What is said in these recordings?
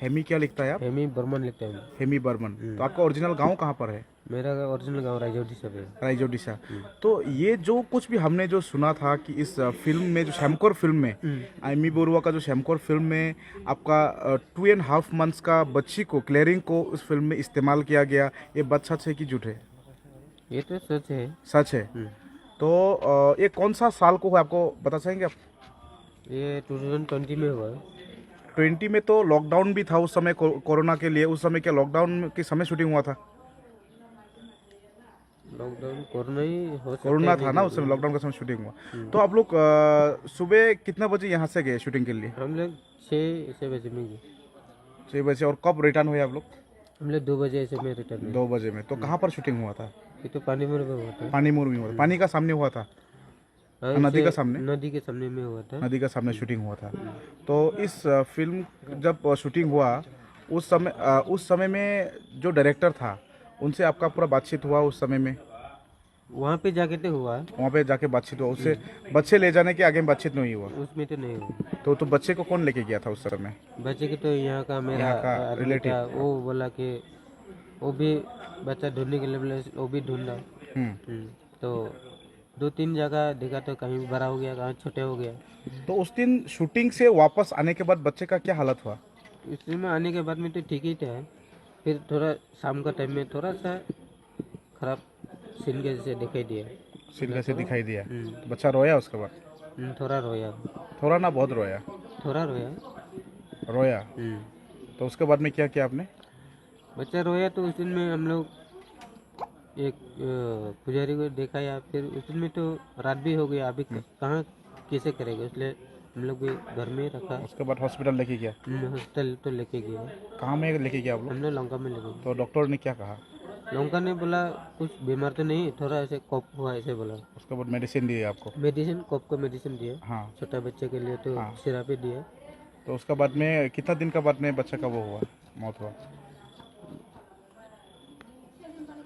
Hemy क्या लिखता है आप? हेमी बर्मन लिखता है। हेमी बर्मन। तो आपका ओरिजिनल गांव कहाँ पर है? मेरा ओरिजिनल गाँव रायजोटी सब है। रायजोडिसा। तो ये जो कुछ भी हमने जो सुना था कि इस फिल्म में, जो शैमकोर फिल्म में, आइमी बोरुआ का जो शैमकोर फिल्म में आपका 2.5 मंथ्स का बच्ची को, क्लेरिंग को उस फिल्म में इस्तेमाल किया गया, ये बात सच है कि झूठ है? ये तो सच है। सच है। तो ये कौन सा साल को हुआ, आपको बता सकेंगे आप? ये 2020 में हुआ है। 20 में तो लॉकडाउन भी था उस समय, कोरोना के लिए। उस समय क्या लॉकडाउन के समय शूटिंग हुआ था? लॉकडाउन कोरोना ही हो सकता कोरोना है, था नहीं ना तो। उस समय, लॉकडाउन का समय शूटिंग हुआ। तो आप लोग सुबह कितने बजे यहाँ से गए शूटिंग के लिए? हम लोग 6 बजे में गए। 6 बजे। और कब रिटर्न हुए आप लोग? हम लोग 2 बजे ऐसे में रिटर्न हुए। 2 बजे में। तो कहाँ पर शूटिंग हुआ था? ये तो पानी में हुआ था। पानी मोर में हुआ था? पानी का सामने हुआ था? हाँ, नदी का इसे सामने? नदी के सामने में हुआ था। नदी का सामने शूटिंग हुआ था। तो इस फिल्म जब शूटिंग हुआ, उस समय में जो डायरेक्टर था उनसे आपका पूरा बातचीत हुआ उस समय में? वहाँ पे जाके तो हुआ, वहाँ पे जाके बातचीत हुआ उससे? बच्चे ले जाने के आगे में बातचीत नहीं हुआ? उसमें तो नहीं हुआ। तो बच्चे को कौन लेके गया था उस समय? बच्चे की तो यहाँ का मेरा यहाँ का आदमी relative। था, वो बोला कि वो भी बच्चा ढूंढने के लिए बोले, वो भी ढूंढा। तो 2-3 जगह देखा तो कहीं बड़ा हो गया, कहीं छोटे हो गया। तो उस दिन शूटिंग से वापस आने के बाद बच्चे का क्या हालत हुआ? इसमें आने के बाद में तो ठीक ही था। फिर थोड़ा शाम का टाइम में थोड़ा सा खराब सीन के जैसे दिखाई दिया। सीन कैसे दिखाई दिया? तो बच्चा रोया उसके बाद? थोड़ा रोया। थोड़ा ना, बहुत रोया? थोड़ा रोया। रोया। तो उसके बाद में क्या किया आपने? बच्चा रोया तो उस दिन में हम लोग एक पुजारी को देखा, या फिर उस दिन में तो रात भी हो गया, अभी कहाँ कैसे करेगा, इसलिए हम लोग भी घर में ही रखा। उसके बाद हॉस्पिटल लेके गया? हॉस्पिटल तो लेके गया। कहाँ में लेके गया आप लोग? हम लोग लंका में लेके गए। तो डॉक्टर ने क्या कहा? लंका ने बोला कुछ बीमार तो नहीं, थोड़ा ऐसे कफ हुआ ऐसे बोला। उसके बाद मेडिसिन दिए आपको? मेडिसिन, कफ का मेडिसिन दिया। हाँ। छोटा बच्चे के लिए तो सिरप ही दिया। तो उसके बाद में कितना दिन का बाद में बच्चा का वो हुआ, मौत हुआ?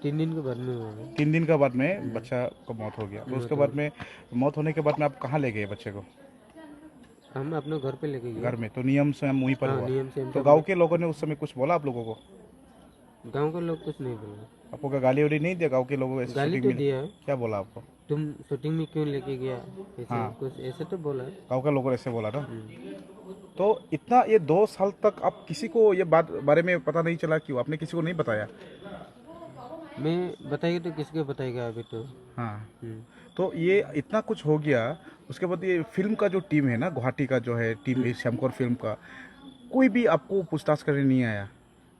3 दिन के बाद में हुआ। 3 दिन का बाद में बच्चा का मौत हो गया। तो उसके बाद में, मौत होने के बाद में आप कहाँ ले गए बच्चे को? हम अपने घर पे लेके गए। घर में? तो नियम से हम वहीं पर हाँ, हुआ? नियम से हम तो गांव के लोगों ने उस समय कुछ बोला आप लोगों को? गांव के लोग कुछ नहीं बोला। आपको क्या गाली वाली नहीं दिया गांव के लोगों को? ऐसे गाली शूटिंग तो में दिया, क्या बोला आपको? तुम शूटिंग में क्यों लेके गया, ऐसे हाँ। कुछ ऐसे तो बोला। गांव के लोगों ने ऐसे बोला ना? तो इतना, ये 2 साल तक आप किसी को ये बात बारे में पता नहीं चला? क्यों आपने किसी को नहीं बताया? मैं बताएगा तो किसको बताएगा अभी तो। हाँ। तो ये इतना कुछ हो गया, उसके बाद ये फिल्म का जो टीम है ना, गुवाहाटी का जो है टीम, शैमकोर फिल्म का, कोई भी आपको पूछताछ करने नहीं आया?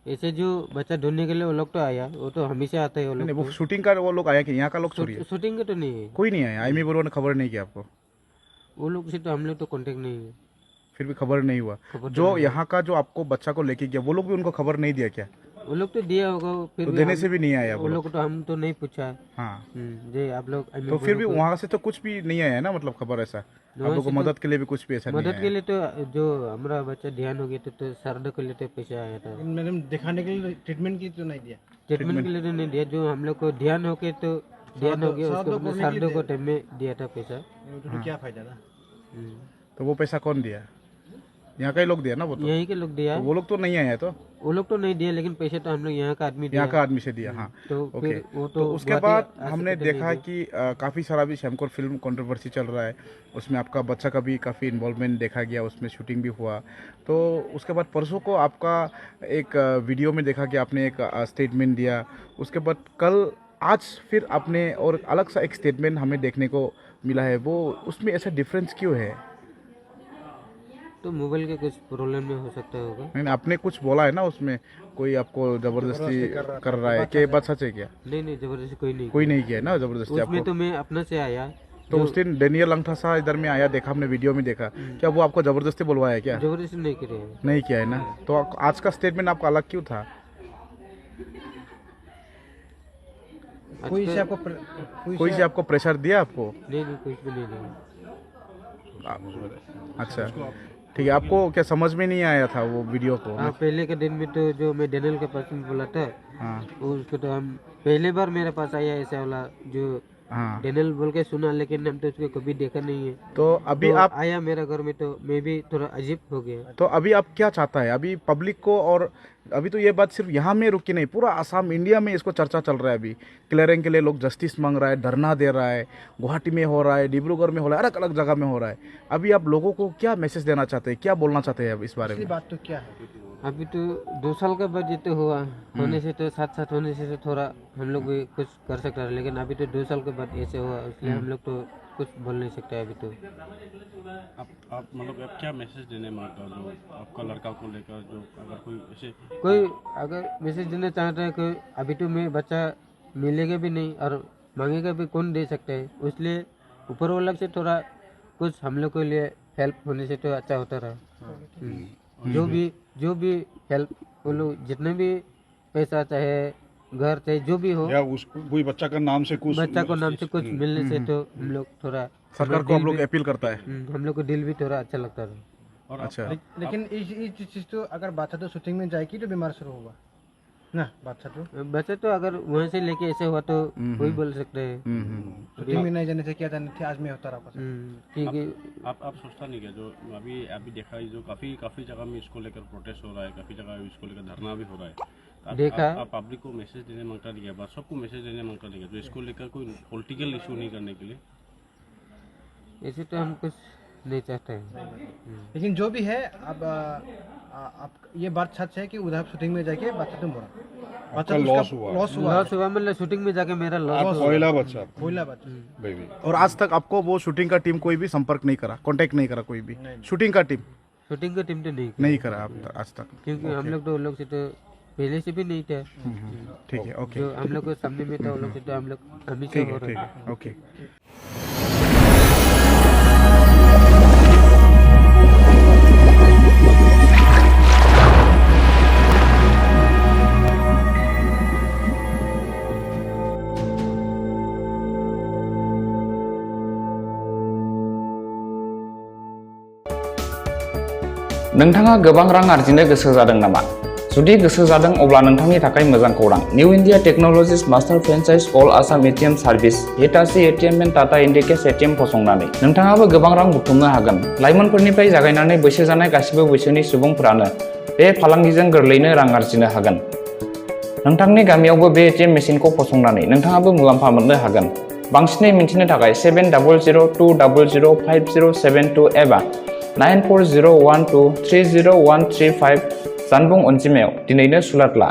ऐसे जो बच्चा ढूंढने के लिए वो लोग तो आया, वो तो हमेशा आता है वो नहीं, लोग। वो शूटिंग का वो लोग आया कि यहाँ का लोग? छोड़िए, शूटिंग का तो नहीं है। कोई नहीं आया? आईमी बोरो ने खबर नहीं किया आपको? वो लोग से तो हम लोग तो कांटेक्ट नहीं है। फिर भी खबर नहीं हुआ? खबर तो जो यहाँ का जो आपको बच्चा को लेके गया, वो लोग भी उनको खबर नहीं दिया क्या? वो लोग तो दिया होगा, फिर तो भी देने से भी नहीं आया वो लोग को तो हम तो नहीं पूछा। हाँ। जे आप लोग तो फिर भी वहाँ से तो कुछ भी नहीं आया ना, मतलब खबर ऐसा आप लोगों को मदद के लिए भी कुछ भी ऐसा नहीं मदद आया? के लिए तो जो हमारा बच्चा ध्यान हो गया तो सर्द के लिए तो पैसा आया था। मैडम दिखाने के लिए ट्रीटमेंट की तो नहीं दिया? ट्रीटमेंट के लिए तो नहीं दिया, जो हम लोग को ध्यान हो के तो ध्यान हो गया, उसको अपने सर्दों को टाइम में दिया था पैसा। तो क्या फायदा था? तो वो पैसा कौन दिया? यहाँ का ही लोग दिया ना वो तो? यहीं के लोग दिया। तो वो लोग तो नहीं आए? तो वो लोग तो नहीं दिया, लेकिन पैसे तो हम लोग यहाँ का आदमी दिया। यहाँ का आदमी से दिया। हाँ। तो ओके। फिर वो तो उसके गुवाहाटी बाद आ हमने सके तो देखा नहीं कि काफ़ी सारा भी शैमकोर फिल्म कंट्रोवर्सी चल रहा है, उसमें आपका बच्चा का भी काफ़ी इन्वॉल्वमेंट देखा गया, उसमें शूटिंग भी हुआ। तो उसके बाद परसों को आपका एक वीडियो में देखा कि आपने एक स्टेटमेंट दिया। उसके बाद कल, आज फिर आपने और अलग सा एक स्टेटमेंट हमें देखने को मिला है। वो उसमें ऐसा डिफरेंस क्यों है? तो मोबाइल के कुछ प्रॉब्लम में हो सकता होगा। नहीं, आपने कुछ बोला है ना उसमें, कोई आपको जबरदस्ती कर रहा है, क्या ये बात सच है क्या? नहीं, जबरदस्ती कोई नहीं कोई नहीं किया है ना जबरदस्ती उसमें आपको? तो मैं अपना से आया। तो उस दिन डेनियल अंगठासा इधर में आया, देखा हमने वीडियो में देखा, क्या वो आपको जबरदस्ती बुलवाया है क्या? जबरदस्ती नहीं करे। नहीं किया है ना? तो आज का स्टेटमेंट आपका अलग क्यों था? कोई से आपको कोई से आपको प्रेशर दिया आपको? नहीं, कुछ भी नहीं दिया। अच्छा, ठीक है। आपको क्या समझ में नहीं आया था वो वीडियो को? हाँ, पहले के दिन में तो जो मैं डेनियल के पास में बोला था, हाँ। वो उसको तो हम पहले बार मेरे पास आया ऐसा वाला जो हाँ। डेनियल बोल के सुना, लेकिन हम तो उसको कभी देखा नहीं है। तो अभी तो आप आया मेरा घर में तो मैं भी थोड़ा अजीब हो गया। तो अभी आप क्या चाहता है अभी पब्लिक को? और अभी तो ये बात सिर्फ यहाँ में रुकी नहीं, पूरा आसाम इंडिया में इसको चर्चा चल रहा है। अभी क्लियरिंग के लिए लोग जस्टिस मांग रहा है, धरना दे रहा है, गुवाहाटी में हो रहा है, डिब्रूगढ़ में हो रहा है, अलग अलग जगह में हो रहा है। अभी आप लोगों को क्या मैसेज देना चाहते हैं, क्या बोलना चाहते हैं अब इस बारे असली में? बात तो क्या है? अभी तो 2 साल के बाद ये तो हुआ, होने से तो साथ साथ होने से तो थोड़ा हम लोग भी कुछ कर सकते हैं, लेकिन अभी तो 2 साल के बाद ऐसे हुआ, इसलिए हम लोग तो कुछ बोल नहीं सकते अभी तो। आप मतलब आप क्या मैसेज देने मांगते हो जो आपका लड़का को लेकर, जो अगर कोई ऐसे कोई अगर मैसेज देना चाहता है कि अभी तो मैं बच्चा मिलेगा भी नहीं और मांगेगा भी कौन दे सकता है, इसलिए ऊपर वाला से थोड़ा कुछ हम लोग के लिए हेल्प होने से तो अच्छा होता रहा। जो भी हेल्प वो लोग जितने भी पैसा चाहे घर चाहे जो भी हो, या उसको कोई बच्चा का नाम से कुछ बच्चा को नाम से कुछ मिलने से तो हम लोग थोड़ा सरकार को हम लोग अपील करता है। हम लोग को दिल भी थोड़ा अच्छा लगता रहा। और अच्छा, लेकिन इस चीज तो अगर बच्चा तो शूटिंग में जाएगी तो बीमार शुरू होगा ना। बच्चा तो अगर वहाँ से लेके ऐसे हुआ तो कोई बोल सकते हैं। शूटिंग में नहीं जाने से क्या जाने थे, आज में होता रहा। ठीक है। आप सोचता नहीं क्या जो अभी देखा है जो काफी जगह में इसको लेकर प्रोटेस्ट हो रहा है, काफी जगह इसको लेकर धरना भी हो रहा है, तो देखा। आप पब्लिक को मैसेज देने मांगता नहीं क्या, सबको मैसेज देने मांगता नहीं क्या, जो इसको लेकर कोई पॉलिटिकल इशू नहीं करने के लिए? ऐसे तो हम कुछ नहीं चाहते हैं। लेकिन जो भी है अब आप ये बात सच है कि उधर शूटिंग में जाके बच्चा तो मरा, बच्चा लॉस हुआ। लॉस हुआ लॉस हुआ मतलब शूटिंग में जाके मेरा लॉस पहला बच्चा कोयला बच्चा। बेबी। और आज तक आपको वो शूटिंग का टीम कोई भी संपर्क नहीं करा, कांटेक्ट नहीं करा कोई भी? शूटिंग का टीम शूटिंग का टीम तो नहीं, नहीं करा आज तक? क्योंकि हम लोग तो लोग से तो पहले से भी नहीं थे। ठीक है, ओके, जो हम लोग को सामने में था वो लोग से तो हम लोग हमेशा ठीक हो है, रहे ठीक हैं। है, ओके। नोंथाङा गोबां रां आर्जिनो गोसो जादों नामा? जुदि गोसो जादों अब्ला नोंथांनि थाखाय मोजां खौरां। New India technologies master franchise all Assam ATM service Hitachi ATM and Tata Indicash ATM फसंनानै नोंथाङाबो गोबां रां बुथुमनो हागोन। लाइमोनफोरनिफ्राय जागायनानै बैसो जानाय गासिबो बैसोनि सुबुंफोरानो बे फालांगिजों गोरलैनो रां आर्जिनो हागोन। नोंथांनि गामियावबो बे एटिएम मेसिनखौ फसंनानै नोंथाङाबो मुलाम्फा मोननो हागोन। बांसिनै मिन्थिनो थाखाय 7002005072 एबा 9401230135 जानबुं अनजिमायाव दिनैनो सुलाद ला।